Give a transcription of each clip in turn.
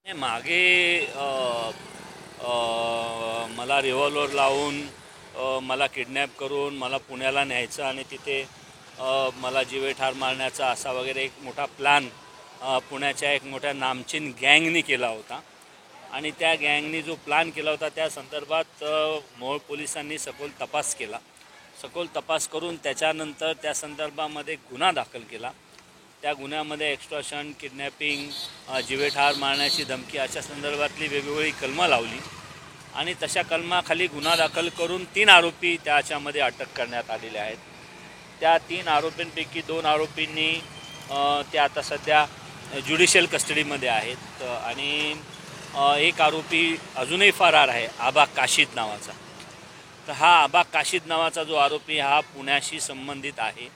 मागे मला रिव्हॉल्वर लावून मला किडनॅप करून मला पुण्याला न्यायचं आणि तिथे मला जीवे ठार मारण्याचा असा वगैरे एक मोठा प्लॅन पुण्याच्या एक मोठ्या नामचीन गँगनी केला होता आणि त्या गँगनी जो प्लॅन केला होता त्या संदर्भात मोहोळ पोलिसांनी सखोल तपास केला. सखोल तपास करून त्याच्यानंतर त्या संदर्भामध्ये गुन्हा दाखल केला. त्या गुन्ह्यामध्ये एक्स्टॉर्शन, किडनॅपिंग, जीवेठार मारण्याची धमकी अशा संदर्भातली वेगवेगळी कलमं लावली आणि तशा कलमाखाली गुन्हा दाखल करून 3 आरोपी त्याच्यामध्ये अटक करण्यात आलेले आहेत. त्या 3 आरोपींपैकी 2 आरोपींनी ते आता सध्या ज्युडिशियल कस्टडीमध्ये आहेत आणि एक आरोपी अजूनही फरार आहे, आबा काशीद नावाचा. तर हा आबा काशीद नावाचा जो आरोपी हा पुण्याशी संबंधित आहे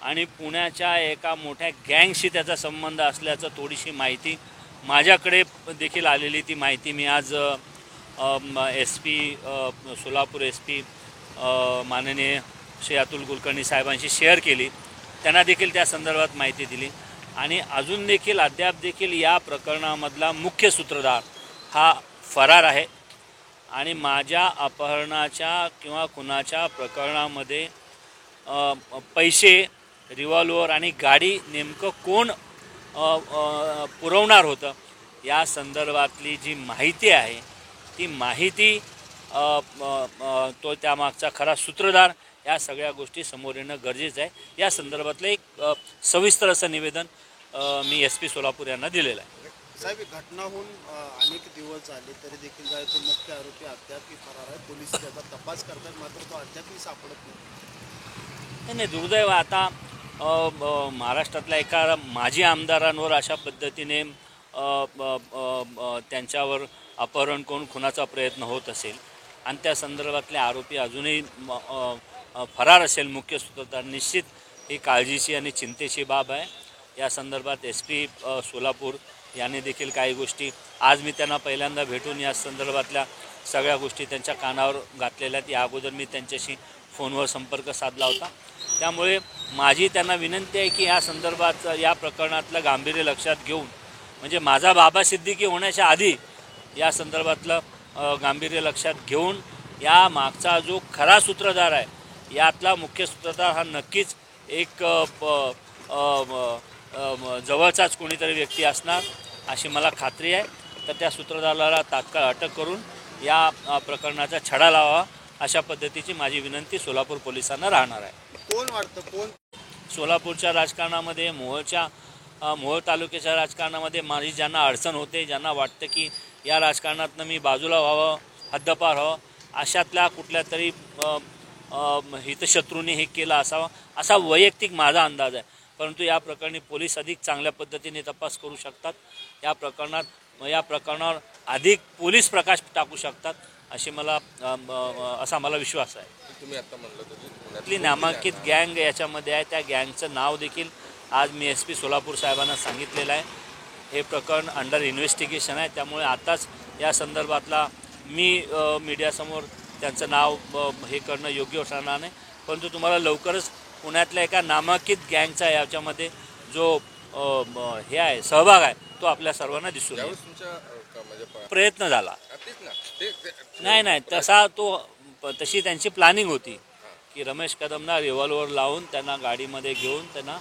आणि पुण्याच्या एका मोठ्या गँगशी त्याचा संबंध असल्याचं थोडीशी माहिती माझ्याकडे देखील आलेली. ती माहिती मी आज सोलापूर SP माननीय श्री अतुल कुलकर्णी साहेबांशी शेअर केली. त्यांना देखील त्या संदर्भात माहिती दिली आणि अजून देखील अद्याप देखील या प्रकरणामधला मुख्य सूत्रधार हा फरार आहे आणि माझ्या अपहरणाच्या किंवा खुनाच्या प्रकरणामध्ये पैसे, रिव्हॉल्वर आणि गाडी नेमकं कोण पुरवणार होतं या संदर्भातली जी माहिती आहे ती माहिती तो त्यामागचा खरा सूत्रधार या सगळ्या गोष्टी समोर येणं गरजेचं आहे. या संदर्भातलं एक सविस्तर असं निवेदन मी SP सोलापूर यांना दिलेलं आहे. साहेब, घटनाहून अनेक दिवस झाले तरी देखील तो मुख्य आरोपी अद्यापही फरार आहे. पोलीस त्याचा तपास करतात मात्र तो अद्यापही सापडत नाही. दुर्दैव आता महाराष्ट्रातल्या एका माजी आमदारांवर अशा पद्धतीने त्यांच्यावर अपहरण करून खुनाचा प्रयत्न होत असेल आणि त्या संदर्भातले आरोपी अजूनही फरार असेल मुख्य सूत्रधार, निश्चित ही काळजीची आणि चिंतेची बाब आहे. या संदर्भात SP सोलापूर यांनी देखील काही गोष्टी आज मी त्यांना पहिल्यांदा भेटून या संदर्भातल्या सगळ्या गोष्टी त्यांच्या कानावर घातलेल्या आहेत. या अगोदर मी त्यांच्याशी फोनवर संपर्क साधला होता. त्यामुळे माझी त्यांना विनंती आहे की या संदर्भात या प्रकरणातलं गांभीर्य लक्षात घेऊन म्हणजे माझा बाबा सिद्दीकी होण्याच्या आधी या संदर्भातलं गांभीर्य लक्षात घेऊन या मागचा जो खरा सूत्रधार आहे यातला मुख्य सूत्रधार हा नक्कीच एक जवळचाच कोणीतरी व्यक्ती असणार अशी मला खात्री आहे. तर त्या सूत्रधाराला तात्काळ अटक करून या प्रकरणाचा छडा लावावा अशा पद्धतीची माझी विनंती सोलापूर पोलिसांना राहणार आहे. कोण वाटतं कोण सोलापूरच्या राजकारणामध्ये, मोहोळ तालुक्याच्या राजकारणामध्ये माझी ज्यांना अडचण होते, ज्यांना वाटतं की या राजकारणातनं मी बाजूला व्हावं, हद्दपार व्हावं, अशातल्या कुठल्या तरी हितशत्रूंनी हे केलं असावं असा वैयक्तिक माझा अंदाज आहे. परंतु या प्रकरणी पोलीस अधिक चांगल्या पद्धतीने तपास करू शकतात. या प्रकरणावर अधिक पोलीस प्रकाश टाकू शकतात असा मला विश्वास आहे. तुम्ही आता म्हणलं होतं पुण्यातली नामांकित गँग याच्यामध्ये आहे. त्या गँगचं नाव देखील आज मी SP सोलापूर साहेबांना सांगितलेलं आहे. हे प्रकरण अंडर इन्व्हेस्टिगेशन आहे. त्यामुळे आताच या संदर्भातला मी मीडियासमोर त्यांचं नाव हे करणं योग्य ठरणार नाही. परंतु तुम्हाला लवकरच पुण्यातल्या एका नामांकित गँगचा याच्यामध्ये जो हे आहे सहभाग आहे तो आपल्या सर्वांना दिसून येईल. प्रयत्न झाला नाही तशी त्यांची प्लॅनिंग होती की रमेश कदमना रिव्हॉल्वर लावून त्यांना गाडीमध्ये घेऊन त्यांना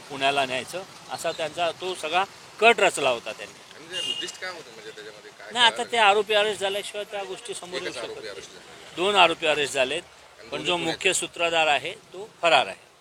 पुण्याला न्यायचं असा त्यांचा तो सगळा कट रचला होता त्यांनी. नाही, आता ते आरोपी अरेस्ट झाल्याशिवाय त्या गोष्टी समोर येऊ शकतात. 2 आरोपी अरेस्ट झालेत पण जो मुख्य सूत्रधार आहे तो फरार आहे.